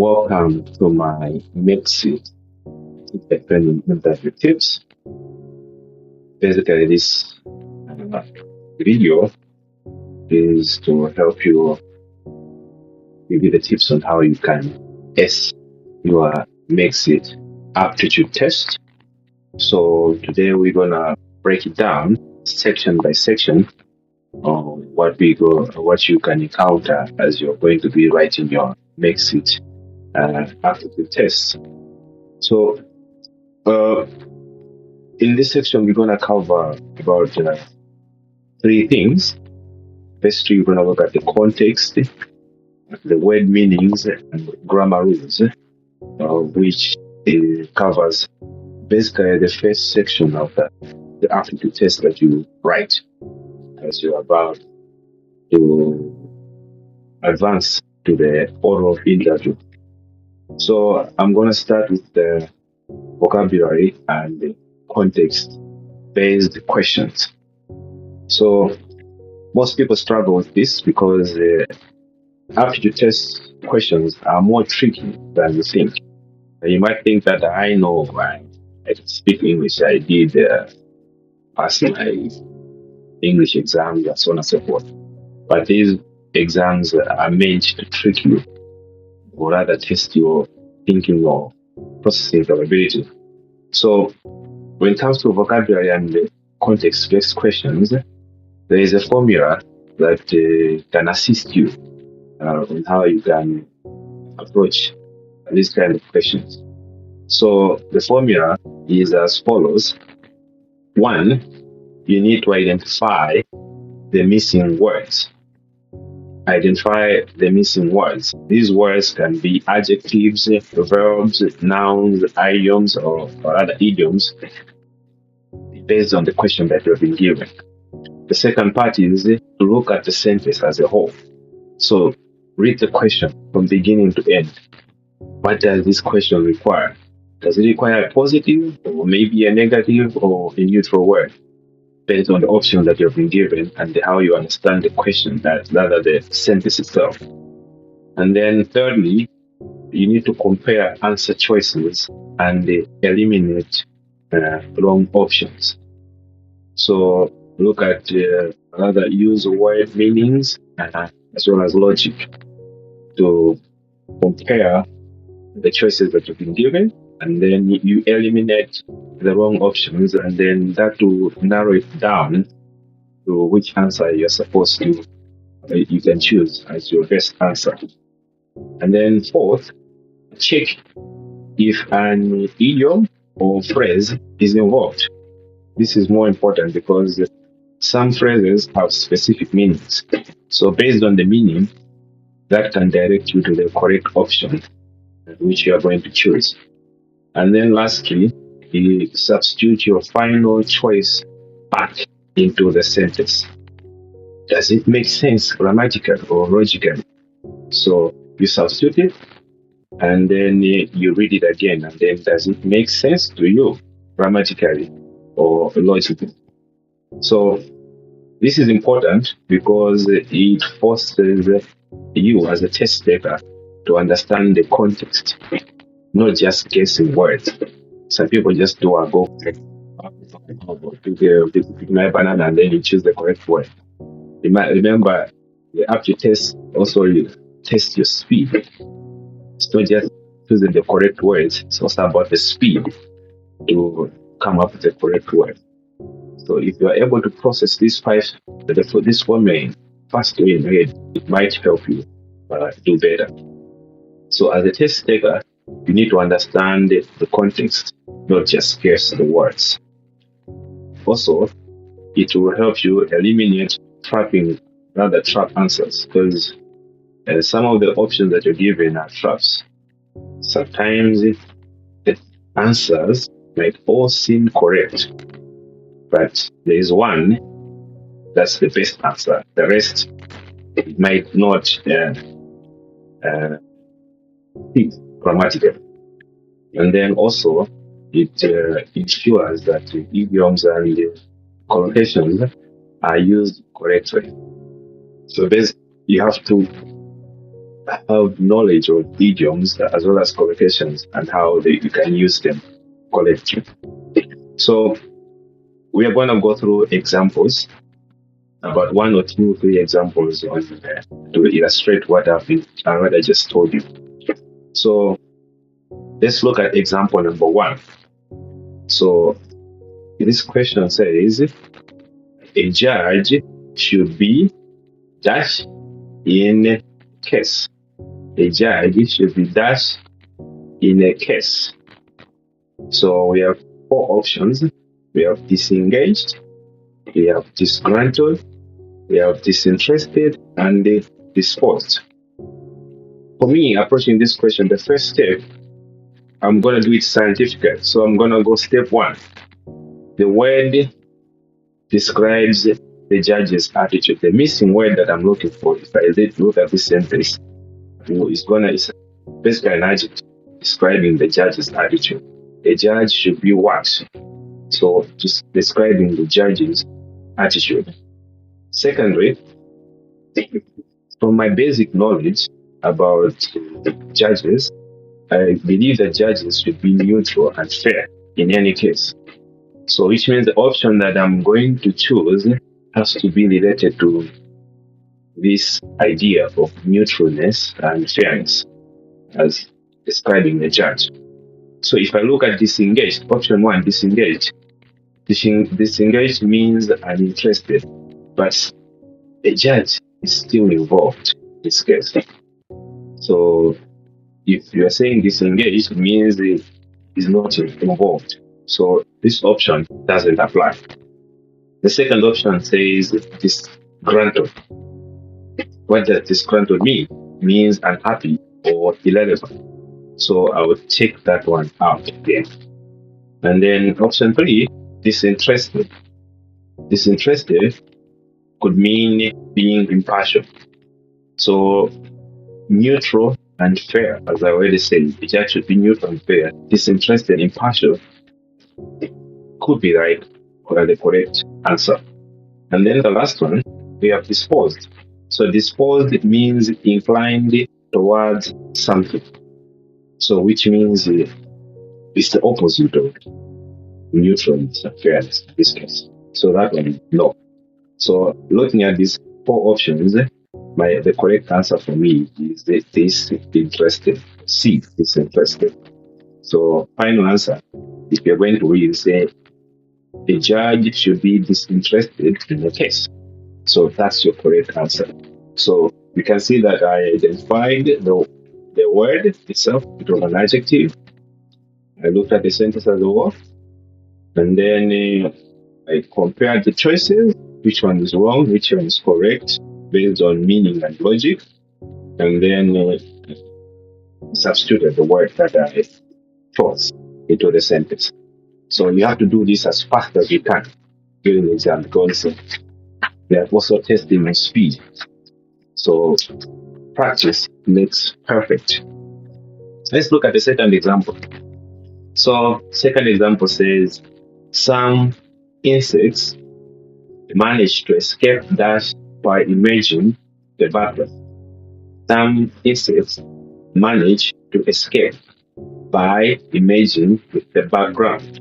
Welcome to my MEXT training interview tips. Basically, this video is to help you give you the tips on how you can ace your MEXT aptitude test. So today we're gonna break it down section by section on what you can encounter as you're going to be writing your MEXT aptitude test. So in this section, we're going to cover about three things. Firstly, we're going to look at the context, the word meanings, and grammar rules, which covers basically the first section of the aptitude test that you write as you're about to advance to the oral interview. So I'm going to start with the vocabulary and the context-based questions. So most people struggle with this because aptitude test questions are more tricky than you think. You might think that I know I can speak English. I did pass my English exams and so on and so forth. But these exams are meant to trick you, or rather test your thinking or processing capability. So when it comes to vocabulary and the context-based questions, there is a formula that can assist you on how you can approach these kind of questions. So the formula is as follows. 1, you need to identify the missing words. Identify the missing words. These words can be adjectives, verbs, nouns, idioms, or other idioms based on the question that you have been given. The second part is to look at the sentence as a whole. So read the question from beginning to end. What does this question require? Does it require a positive or maybe a negative or a neutral word? Based on the options that you have been given and how you understand the question, rather the sentence itself. And then thirdly, you need to compare answer choices and eliminate wrong options. So look at rather use word meanings as well as logic to compare the choices that you've been given, and then you eliminate the wrong options, and then that will narrow it down to which answer you're supposed to you can choose as your best answer. And then fourth, check if an idiom or phrase is involved. This is more important because some phrases have specific meanings. So based on the meaning, that can direct you to the correct option which you are going to choose. And then lastly, you substitute your final choice back into the sentence. Does it make sense grammatically or logically? So you substitute it, and then you read it again, and then does it make sense to you grammatically or logically? So this is important because it forces you as a test taker to understand the context, not just guessing words. Some people just do a go pick my banana and then you choose the correct word. You might remember the aptitude test also you test your speed. It's not just choosing the correct words, it's also about the speed to come up with the correct word. So if you are able to process this formula fast way in your head, it might help you do better. So as a test taker, you need to understand the context, not just guess the words. Also, it will help you eliminate trap answers, because some of the options that you're given are traps. Sometimes the answers might all seem correct, but there is one that's the best answer. The rest it might not fit grammatically. And then also it ensures that the idioms and the collocations are used correctly. So you have to have knowledge of idioms as well as collocations and how you can use them correctly. So we are going to go through examples, about 1 or 2, 3 examples to illustrate what I just told you. So let's look at example number 1. So this question says, a judge should be dash in case. A judge should be dash in a case. So we have 4 options. We have disengaged, we have disgruntled, we have disinterested, and disposed. For me, approaching this question, the first step, I'm going to do it scientifically. So I'm going to go step 1. The word describes the judge's attitude. The missing word that I'm looking for, if I look at this sentence, it's basically an adjective describing the judge's attitude. A judge should be what? So just describing the judge's attitude. Secondly, from my basic knowledge about judges, I believe that judges should be neutral and fair in any case. So which means the option that I'm going to choose has to be related to this idea of neutralness and fairness as describing the judge. So if I look at disengaged, option 1, disengaged. Disengaged means uninterested, but a judge is still involved in this case. So if you are saying disengaged, it means it is not involved. So this option doesn't apply. The second option says disgruntled. What does disgruntled mean? It means unhappy or irrelevant. So I would take that one out again. And then option 3, disinterested. Disinterested could mean being impartial. So neutral and fair, as I already said, the judge should be neutral and fair. Disinterested, impartial could be right or the correct answer. And then the last one, we have disposed. So disposed means inclined towards something. So which means it's the opposite of neutralness and fairness in this case. So that one is no. So looking at these 4 options, the correct answer for me is disinterested. C, disinterested. So final answer, if you're going to read, say the judge should be disinterested in the case. So that's your correct answer. So you can see that I identified the word itself. It was an adjective. I looked at the sentence as a whole, and then I compared the choices, which one is wrong, which one is correct, based on meaning and logic, and then substituted the word that I thought into the sentence. So you have to do this as fast as you can during the exam, because they are also testing my speed. So practice makes perfect. Let's look at the second example. So second example says, some insects manage to escape dash by imaging the background. Some insects manage to escape by imaging the background.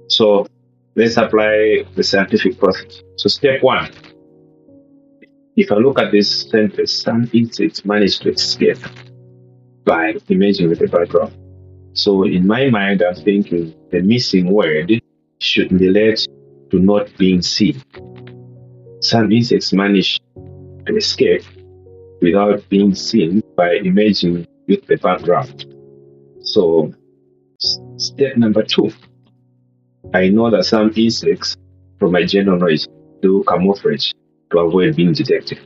So let's apply the scientific process. So step 1, if I look at this sentence, some insects manage to escape by imaging the background. So in my mind, I'm thinking the missing word should relate to not being seen. Some insects manage to escape without being seen by imaging with the background. So step number 2, I know that some insects, from my general knowledge, do camouflage to avoid being detected.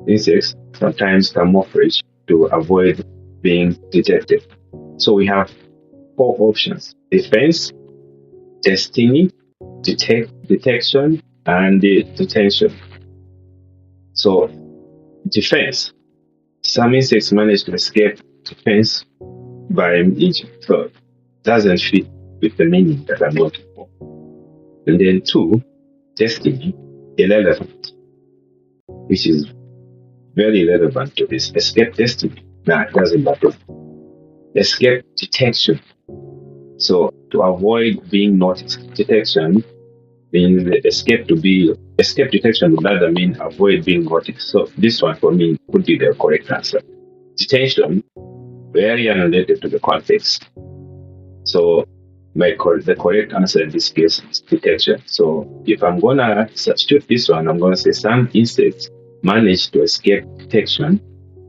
Insects sometimes camouflage to avoid being detected. So we have 4 options: defense, destiny, detection, and detention. So defense, some insects manage to escape defense by imaging. So doesn't fit with the meaning that I'm looking for. And then 2, destiny, irrelevant, which is very relevant to this. Escape testing. Nah, it doesn't matter. Escape detection. So to avoid being noticed, detection means escape detection would rather mean avoid being noticed. So this one for me would be the correct answer. Detention, very unrelated to the context. So the correct answer in this case is detection. So if I'm gonna substitute this one, I'm gonna say some insects manage to escape detection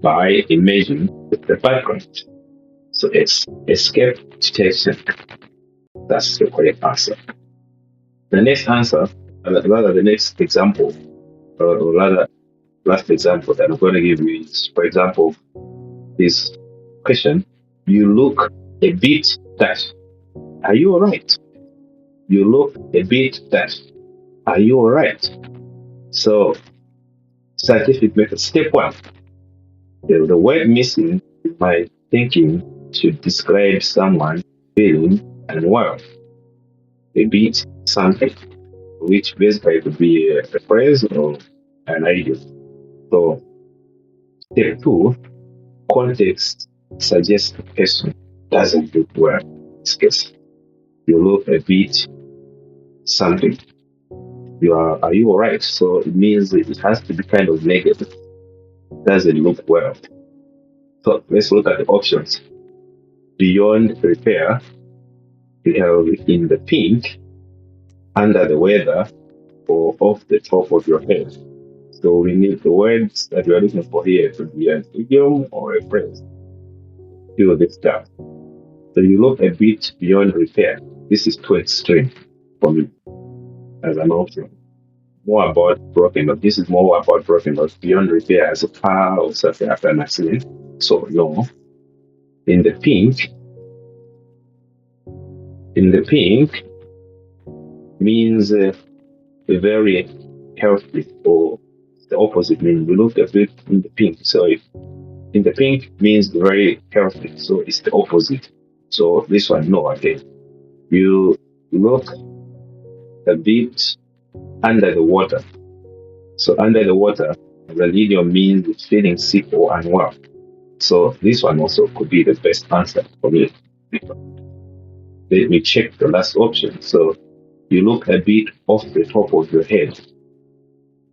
by emerging with the background. So it's escape detection. That's the correct answer. The next answer, rather the next example, or rather last example that I'm going to give you is, for example, this question: you look a bit dash. Are you alright? You look a bit dash. Are you alright? So scientific method. Step one: the word missing in my thinking should describe someone feeling unwell. A bit something, which basically could be a phrase or an idea. So step two: context suggests the person doesn't look well. In this case, you look a bit something. Are you alright? So it means it has to be kind of negative. Doesn't look well. So let's look at the options. Beyond repair, we have in the pink, under the weather, or off the top of your head. So we need the words that we are looking for here to be an idiom or a phrase. Fill this down. So you look a bit beyond repair. This is too extreme for me as an option. More about broken, but this is more about broken, but beyond repair as a car or something after an accident. So no. In the pink means a very healthy, or the opposite means you look a bit in the pink. So if in the pink means very healthy, so it's the opposite. So this one, no, again. You look a bit under the water. So under the water, the idiom means feeling sick or unwell. So this one also could be the best answer for me. Let me check the last option. So you look a bit off the top of your head.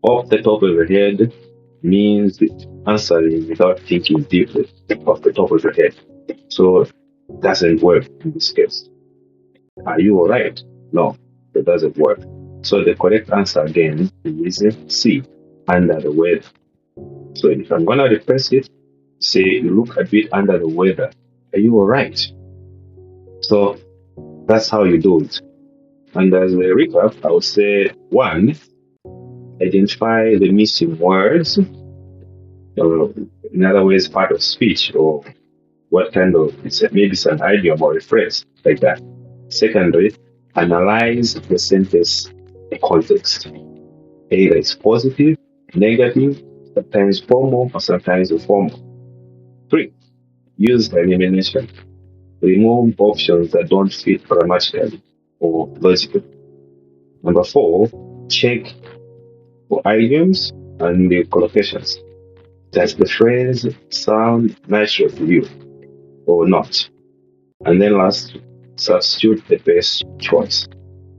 Off the top of your head means answering without thinking deeply off the top of your head. So it doesn't work in this case. Are you alright? No, it doesn't work. So the correct answer again is C, under the weather. So if I'm gonna replace it, say you look a bit under the weather. Are you alright? So that's how you do it. And as a recap, I would say 1, identify the missing words, or in other words, part of speech, or what kind of, maybe it's an idiom or a phrase like that. Secondly, analyze the sentence context. Either it's positive, negative, sometimes formal, or sometimes informal. 3, use elimination. Remove options that don't fit grammatically or logically. Number 4, check for idioms and the collocations. Does the phrase sound natural to you or not? And then last, substitute the best choice.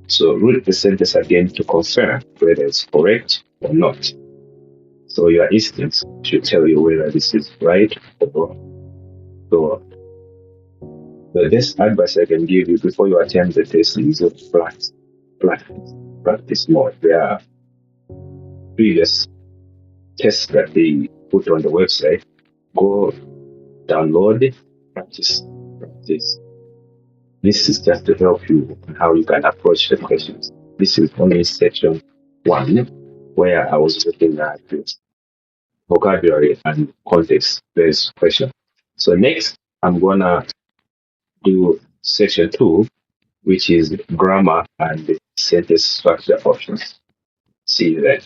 So read the sentence again to confirm whether it's correct or not. So your instincts should tell you whether this is right or wrong. So the best advice I can give you before you attempt the test is practice more. There are previous tests that they put on the website. Go download it, practice. This is just to help you on how you can approach the questions. This is only section 1, where I was looking at vocabulary and context-based question. So next, I'm gonna do section 2, which is grammar and sentence structure options. See you then.